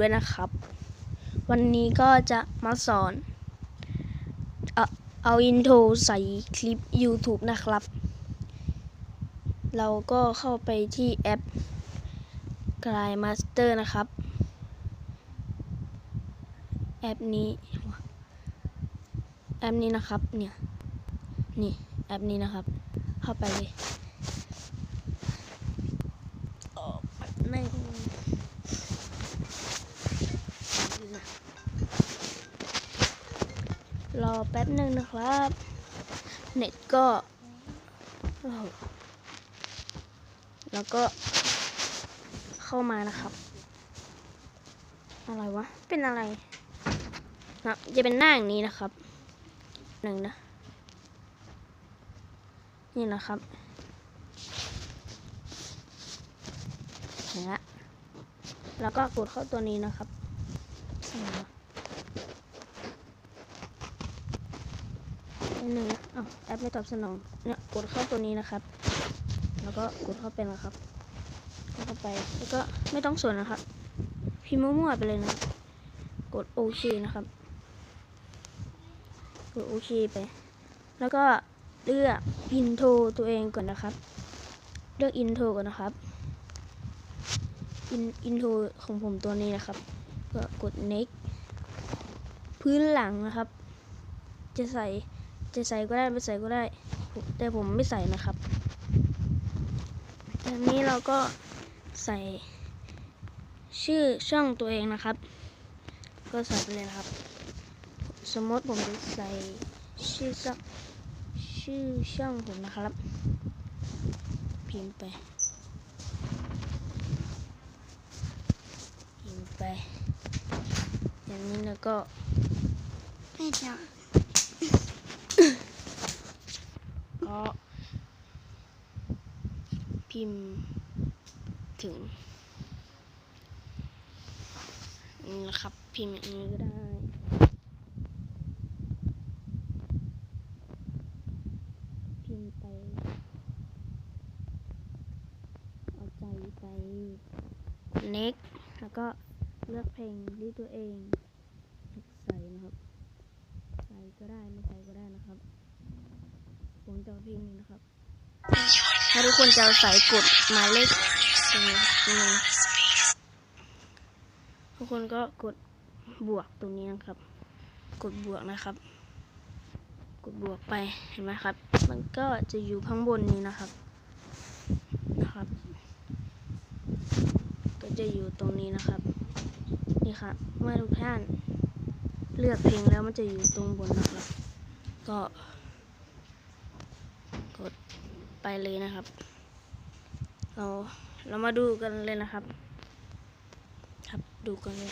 ด้วยนะครับวันนี้ก็จะมาสอนเอาอินโทรใส่คลิป YouTube นะครับเราก็เข้าไปที่แอป KineMaster นะครับแอปนี้นะครับเนี่ยนี่แอปนี้นะครับเข้าไปเลยรอแป๊บหนึ่งนะครับเน็ตก็แล้วก็เข้ามานะครับอะไรวะเป็นอะไรนะจะเป็นหน้าอย่างนี้นะครับหนึ่งนะนี่นะครับเห็นละแล้วก็กดเข้าตัวนี้นะครับหนึ่งแอปไม่ตอบสนองเนี่ยกดเข้าตัวนี้นะครับแล้วก็กดเข้าไปนะครับแล้วก็ไปแล้วก็ไม่ต้องสนนะครับพิมพ์มั่วๆไปเลยนะกดโอเคนะครับกดโอเคไปแล้วก็เลือกอินโทรตัวเองก่อนนะครับเลือกอินโทรก่อนนะครับอินโทรของผมตัวนี้นะครับก็กด next พื้นหลังนะครับจะใส่ก็ได้ไม่ใส่ก็ได้แต่ผมไม่ใส่นะครับจากนี้เราก็ใส่ชื่อช่องตัวเองนะครับก็ใส่ไปเลยนะครับสมมติผมจะใส่ชื่อช่องผมนะครับพิมพ์ไปอย่างนี้แล้วก็ไม่ใช่ก็พิมพ์ถึงนี่นะครับพิมพ์อย่างนี้ก็ได้พิมพ์ไปเอาใจไป next แล้วก็เลือกเพลงที่ตัวเองใส่นะครับใส่ก็ได้ไม่ใส่ก็ได้นะครับผมจะเอาเพลงนี้นะครับถ้าทุกคนจะใส่กดหมายเลขตรงนี้ทุกคนก็กดบวกตรงนี้นะครับกดบวกนะครับกดบวกไปเห็นไหมครับมันก็จะอยู่ข้างบนนี้นะครับก็จะอยู่ตรงนี้นะครับนี่ค่ะเมื่อทุกท่านเลือกเพลงแล้วมันจะอยู่ตรงบนนะครับก็กดไปเลยนะครับเรามาดูกันเลยนะครับดูกันเลย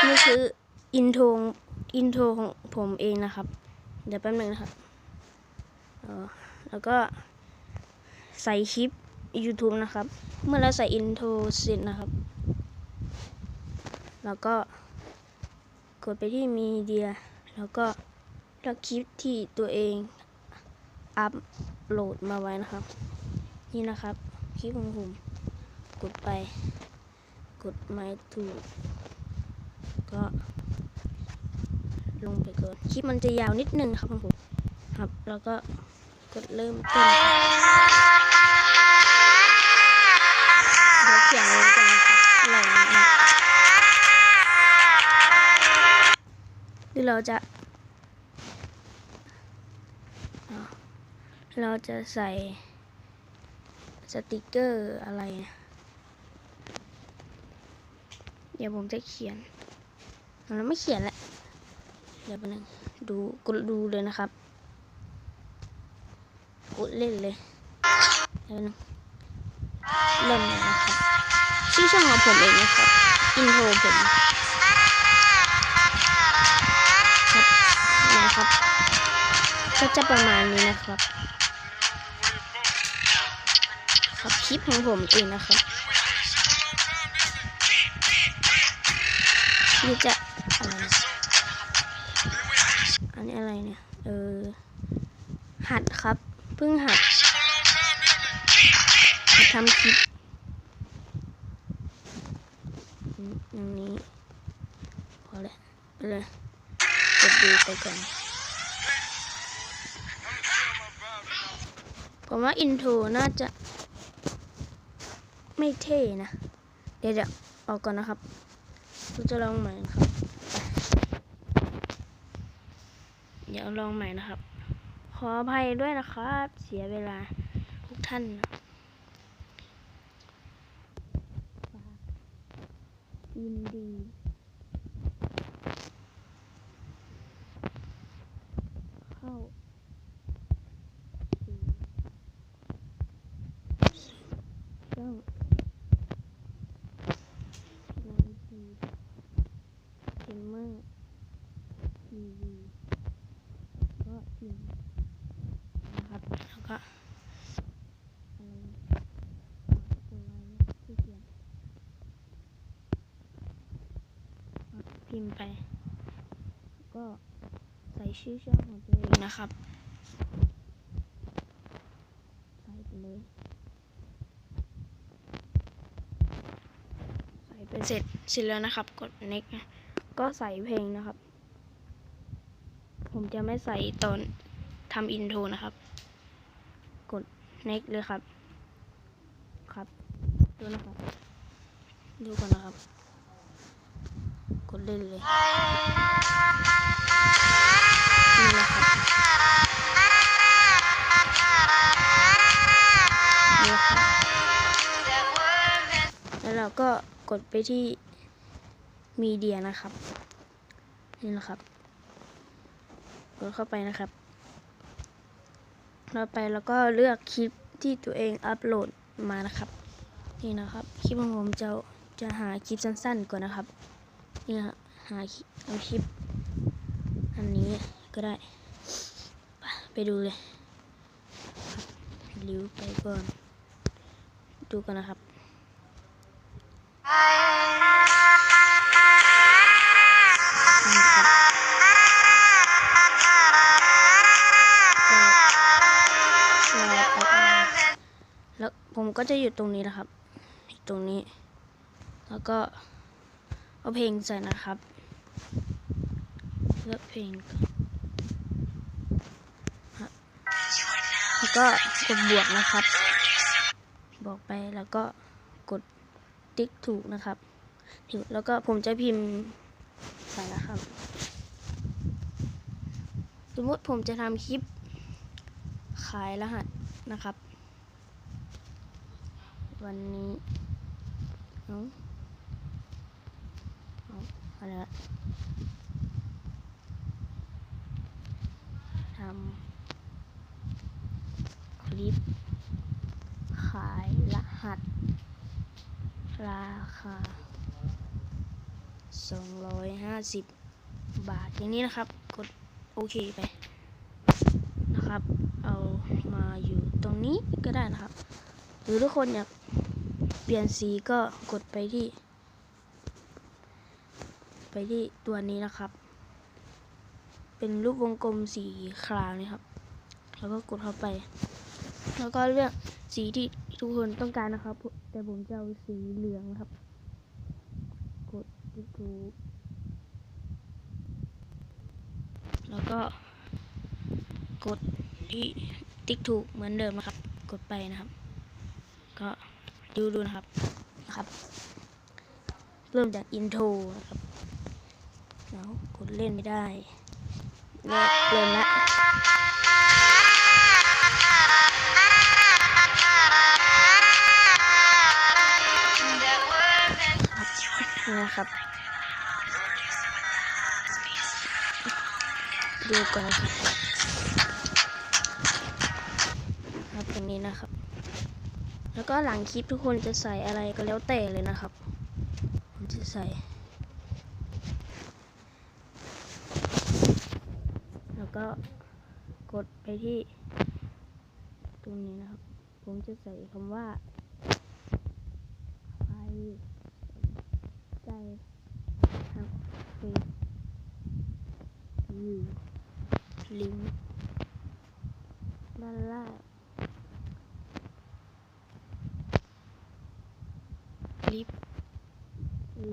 นี่คืออินโทรของผมเองนะครับเดี๋ยวแป๊บนึงนะครับแล้วก็ใส่คลิป YouTube นะครับเมื่อเราใส่อินโทรเสร็จนะครับแล้วก็กดไปที่มีเดียแล้วก็เลือกคลิปที่ตัวเองอัพโหลดมาไว้นะครับนี่นะครับคลิปของผมกดไปกดไม้ถูกก็ลงไปก่อนคลิปมันจะยาวนิดนึงครับของผมครับแล้วก็กดเริ่มต้นเดี๋ยวเขียนลงกันนะครับที่เราจะใส่สติกเกอร์อะไรเดี๋ยวผมจะเขียนเราไม่เขียนแหละเดี๋ยวไปนึงกดดูเลยนะครับกดเล่นเลยเดี๋ยวนึงเล่นเลยนะครับชื่อช่องของผมเองนะครับอินโทรผมครับนะครับก็จะประมาณนี้นะครับคลิปของผมเองนะครับนี่จะอะไร อะไรเนี่ย หัดครับ เพิ่งหัดทำคลิปอย่างนี้พอเลยไปเลยกดดูไปก่อนผมว่าอินโทรน่าจะไม่เท่นะ เดี๋ยวออกก่อนนะครับเราจะลองใหม่นะครับเดี๋ยวลองใหม่นะครับขออภัยด้วยนะครับเสียเวลาทุกท่านนะยินดีเข้าสู่ช่องนาทีเกมเมอร์ทีวีก็พิมพ์นะครับแล้วก็ตัวไลน์ที่เขียนพิมพ์ไปก็ใส่ชื่อช่องของตัวเองนะครับใส่ไปเลยใส่เป็นเสร็จแล้วนะครับกด next ก็ใส่เพลงนะครับผมจะไม่ใส่ตอนทำอินโทรนะครับกด next เลยครับดูนะครับดูก่อนนะครับกดเล่นเลยนี่นะครับนี่ครับแล้วเราก็กดไปที่มีเดียนะครับนี่นะครับกดเข้าไปนะครับเราไปแล้วก็เลือกคลิปที่ตัวเองอัปโหลดมานะครับนี่นะครับคลิปของผมจะหาคลิปสั้นๆก่อนนะครับนี่นะหาเอาคลิปอันนี้ก็ได้ไปดูเลยครับรีวิวไปก่อนดูกันนะครับนี่ครับแล้วผมก็จะอยู่ตรงนี้นะครับตรงนี้แล้วก็เอาเพลงใส่นะครับเลือกเพลงแล้วก็กดบวกนะครับบอกไปแล้วก็กดติ๊กถูกนะครับแล้วก็ผมจะพิมพ์ใส่นะครับสมมติผมจะทำคลิปขายรหัสนะครับวันนี้อะไรทำคลิปขายรหัสราคา250 บาทอย่างนี้นะครับกดโอเคไปนะครับเอามาอยู่ตรงนี้ก็ได้นะครับหรือทุกคนอยากเปลี่ยนสีก็กดไปที่ตัวนี้นะครับเป็นรูปวงกลมสีครามนี่ครับแล้วก็กดเข้าไปแล้วก็เลือกสีที่ทุกคนต้องการนะครับแต่ผมจะเอาสีเหลืองครับกดติ๊กถูกแล้วก็กดที่ติ๊กถูกเหมือนเดิมนะครับกดไปนะครับก็ดูนะครับเริ่มจากอินโทรนะครับแล้วกดเล่นไม่ได้เริ่มละนะครับดูก่อนนะครับตรงนี้นะครับแล้วก็หลังคลิปทุกคนจะใส่อะไรก็แล้วแต่เลยนะครับผมจะใส่แล้วก็กดไปที่ตรงนี้นะครับผมจะใส่คำว่าใครใจฮักเฟซอยู่ ลิงก์ด้านล่างคลิป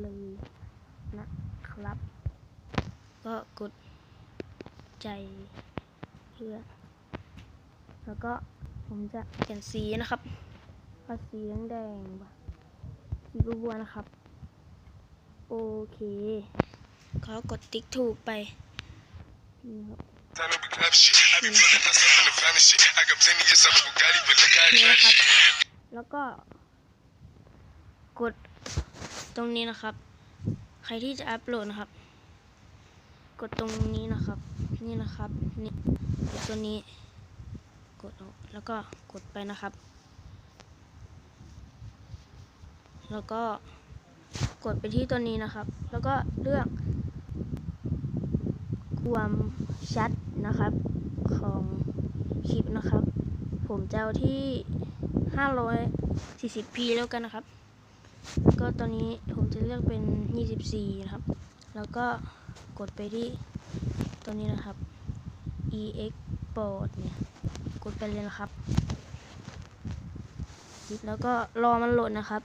เลยนะครับ ก็กดใจเพื่อแล้วก็ผมจะเขียนสีนะครับเอาสีแดงๆสีบัวๆนะครับโอเคเขากดติ๊กถูกไปนี่ครับแล้วก็กดตรงนี้นะครับใครที่จะอัพโหลดนะครับกดตรงนี้นะครับนี่นะครับนี่ตัวนี้กดแล้วก็กดไปนะครับแล้วก็กดไปที่ตัวนี้นะครับแล้วก็เลือกความชัดนะครับของคลิปนะครับผมจะเอาที่ 540p แล้วกันนะครับก็ตอนนี้ผมจะเลือกเป็น24นะครับแล้วก็กดไปที่ตัวนี้นะครับ export เนี่ยกดไปเลยนะครับแล้วก็รอมันโหลดนะครับ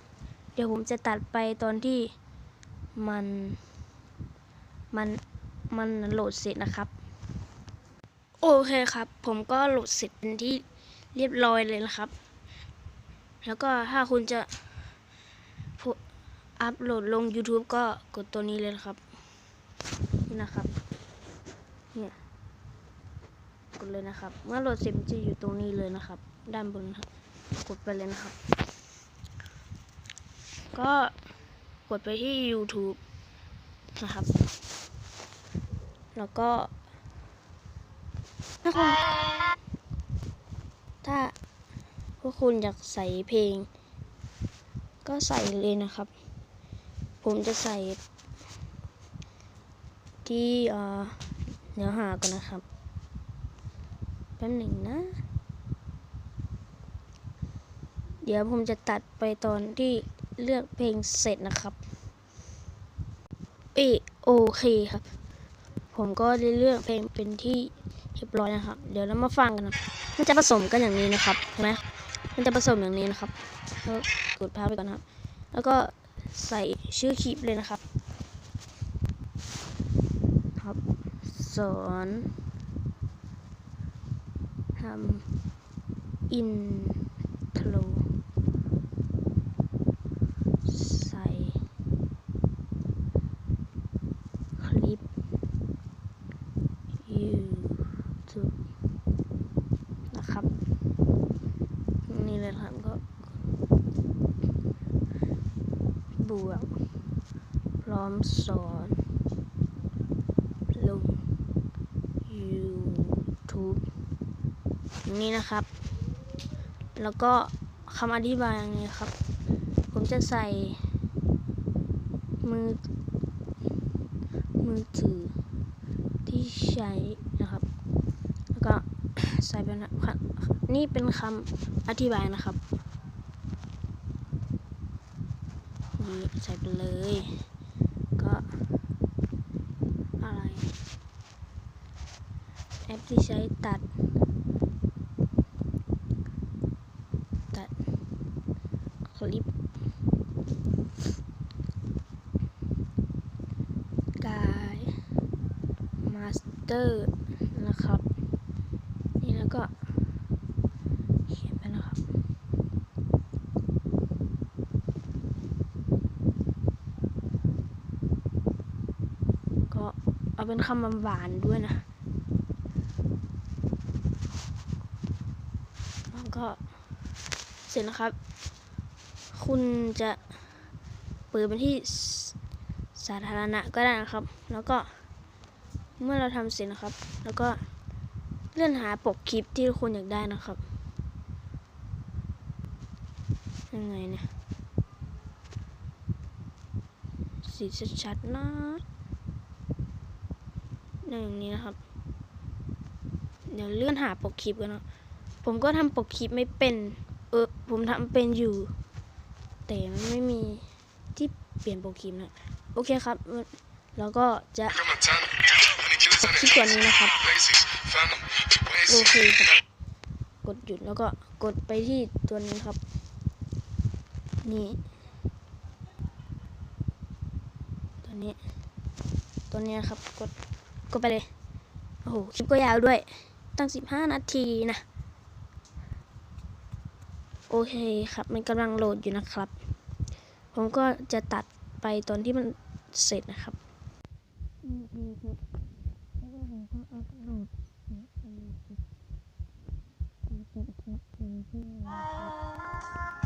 เดี๋ยวผมจะตัดไปตอนที่มันโหลดเสร็จนะครับโอเคครับผมก็โหลดเสร็จเป็นที่เรียบร้อยเลยนะครับแล้วก็ถ้าคุณจะอัพโหลดลง YouTube ก็กดตัวนี้เลยนะครับนี่นะครับเนี่ยกดเลยนะครับเมื่อโหลดเสร็จจะอยู่ตรงนี้เลยนะครับด้านบนครับกดไปเลยนะครับก็กดไปที่ YouTube นะครับแล้วก็ถ้าพวกคุณอยากใส่เพลงก็ใส่เลยนะครับผมจะใส่ที่เนื้อหากันนะครับแป๊บหนึ่งนะเดี๋ยวผมจะตัดไปตอนที่เลือกเพลงเสร็จนะครับโอเคครับผมก็ได้เลือกเพลงเป็นที่เรียบร้อยนะครับเดี๋ยวเรามาฟังกันนะมันจะผสมกันอย่างนี้นะครับเห็นไหมมันจะผสมอย่างนี้นะครับแล้วกดพาไปก่อนนะครับแล้วก็ใส่ชื่อคลิปเลยนะครับครับสอนทำอินโทรใส่คลิป YouTube นะครับนี่เลยครับก็บวกพร้อมสอนลง YouTube นี่นะครับแล้วก็คำอธิบายอย่างนี้ครับผมจะใส่มือถือที่ใช้นะครับแล้วก็ใส่เป็นนี่เป็นคำอธิบายนะครับนี่ใส่ไปเลยก็อะไรแอปที่ใช้ตัดคลิปกายมาสเตอร์นะครับนี่แล้วก็เขียนไปนะครับก็เอาเป็นคำหวานด้วยนะแล้วก็เสร็จนะครับคุณจะเปิดเป็นที่สาธารณะก็ได้นะครับแล้วก็เมื่อเราทำเสร็จนะครับแล้วก็เลื่อนหาปกคลิปที่คุณอยากได้นะครับยังไงเนี่ยสีชัดๆนะอย่างนี้นะครับเดี๋ยวเลื่อนหาปกคลิปกันนะผมก็ทำปกคลิปไม่เป็นผมทำเป็นอยู่แต่มันไม่มีที่เปลี่ยนปกคลิปนะโอเคครับแล้วก็จะคลิปตัวนี้นะครับ โอเคครับกดหยุดแล้วก็กดไปที่ตัวนี้ครับนี่ตัวนี้ครับกดไปเลยโอ้โหคลิปก็ยาวด้วยตั้ง15 นาทีนะโอเคครับมันกำลังโหลดอยู่นะครับผมก็จะตัดไปตอนที่มันเสร็จนะครับนี่ครับแล้วก็ผมก็อัพโหลดไป